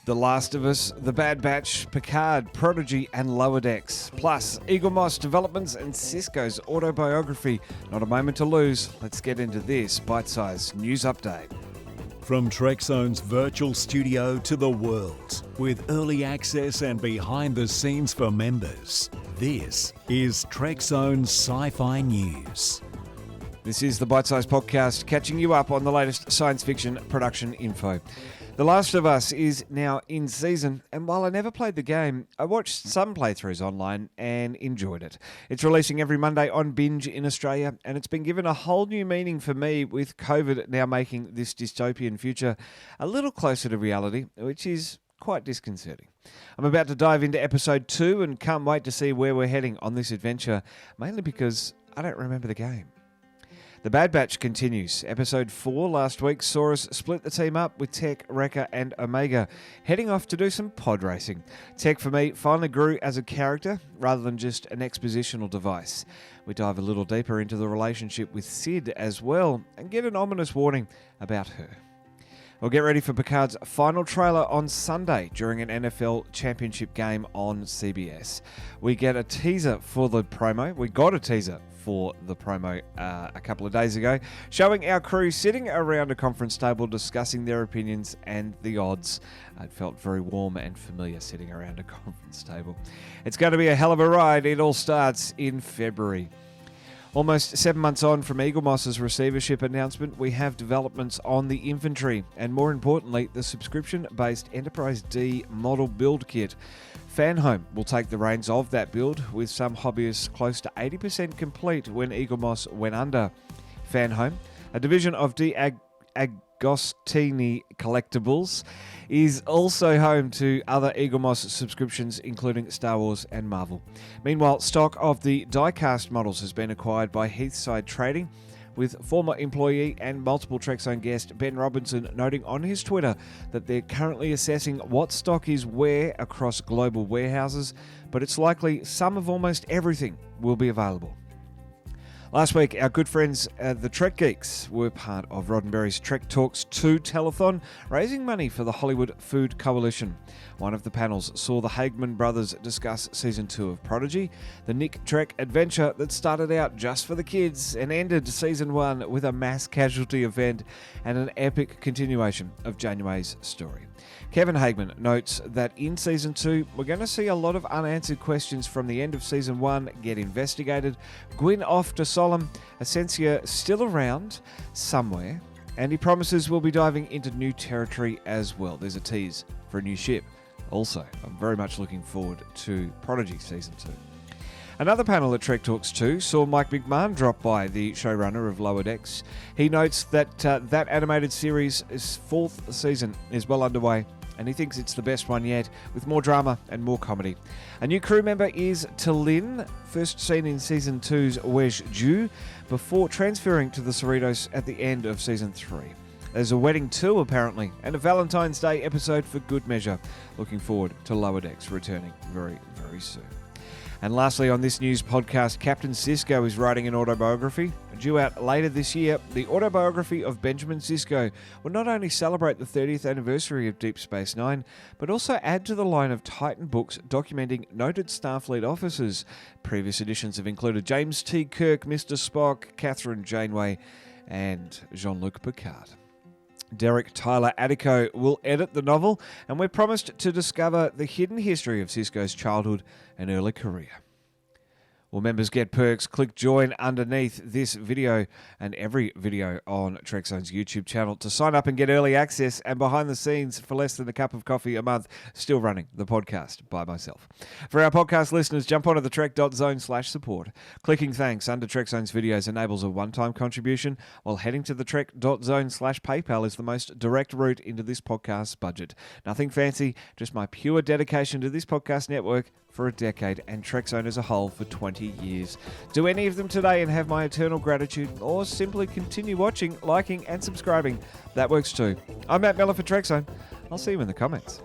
The Last of Us, The Bad Batch, Picard, Prodigy and Lower Decks, plus Eaglemoss developments and Sisko's autobiography. Not a moment to lose. Let's get into this bite-sized news update. From Trekzone's virtual studio to the world, with early access and behind the scenes for members, this is Trekzone's Sci-Fi News. This is the Bite-Sized Podcast, catching you up on the latest science fiction production info. The Last of Us is now in season, and while I never played the game, I watched some playthroughs online and enjoyed it. It's releasing every Monday on Binge in Australia, and it's been given a whole new meaning for me, with COVID now making this dystopian future a little closer to reality, which is quite disconcerting. I'm about to dive into episode 2 and can't wait to see where we're heading on this adventure, mainly because I don't remember the game. The Bad Batch continues. Episode 4 last week saw us split the team up with Tech, Wrecker and Omega, heading off to do some pod racing. Tech for me finally grew as a character rather than just an expositional device. We dive a little deeper into the relationship with Sid as well and get an ominous warning about her. We'll get ready for Picard's final trailer on Sunday during an NFL championship game on CBS. We get a teaser for the promo. We got a teaser for the promo a couple of days ago, showing our crew sitting around a conference table discussing their opinions and the odds. It felt very warm and familiar sitting around a conference table. It's going to be a hell of a ride. It all starts in February. Almost 7 months on from Eaglemoss's receivership announcement, we have developments on the infantry and, more importantly, the subscription-based Enterprise D model build kit. Fanhome will take the reins of that build, with some hobbyists close to 80% complete when Eaglemoss went under. Fanhome, a division of Agostini Collectibles, is also home to other Eaglemoss subscriptions, including Star Wars and Marvel. Meanwhile, stock of the die-cast models has been acquired by Heathside Trading, with former employee and multiple Trekzone guest Ben Robinson noting on his Twitter that they're currently assessing what stock is where across global warehouses, but it's likely some of almost everything will be available. Last week, our good friends the Trek Geeks were part of Roddenberry's Trek Talks 2 telethon, raising money for the Hollywood Food Coalition. One of the panels saw the Hageman brothers discuss Season 2 of Prodigy, the Nick Trek adventure that started out just for the kids and ended Season 1 with a mass casualty event and an epic continuation of Janeway's story. Kevin Hageman notes that in Season 2, we're going to see a lot of unanswered questions from the end of Season 1 get investigated, Gwyn off to Solemn, Essentia still around somewhere, and he promises we'll be diving into new territory as well. There's a tease for a new ship. Also, I'm very much looking forward to Prodigy Season 2. Another panel at Trek Talks 2 saw Mike McMahon drop by, the showrunner of Lower Decks. He notes that that animated series' 4th season is well underway, and he thinks it's the best one yet, with more drama and more comedy. A new crew member is T'Lyn, first seen in Season 2's Wej Ju, before transferring to the Cerritos at the end of Season 3. There's a wedding too, apparently, and a Valentine's Day episode for good measure. Looking forward to Lower Decks returning very, very soon. And lastly, on this news podcast, Captain Sisko is writing an autobiography. Due out later this year, the autobiography of Benjamin Sisko will not only celebrate the 30th anniversary of Deep Space Nine, but also add to the line of Titan books documenting noted Starfleet officers. Previous editions have included James T. Kirk, Mr. Spock, Catherine Janeway, and Jean-Luc Picard. Derek Tyler Attico will edit the novel, and we're promised to discover the hidden history of Sisko's childhood and early career. Well, members get perks. Click join underneath this video and every video on Trekzone's YouTube channel to sign up and get early access and behind the scenes for less than a cup of coffee a month, still running the podcast by myself. For our podcast listeners, jump onto the trek.zone/support. Clicking thanks under Trekzone's videos enables a one-time contribution, while heading to the trek.zone/PayPal is the most direct route into this podcast's budget. Nothing fancy, just my pure dedication to this podcast network for a decade and Trekzone as a whole for 20 years. Do any of them today and have my eternal gratitude, or simply continue watching, liking and subscribing. That works too. I'm Matt Miller for Trekzone. I'll see you in the comments.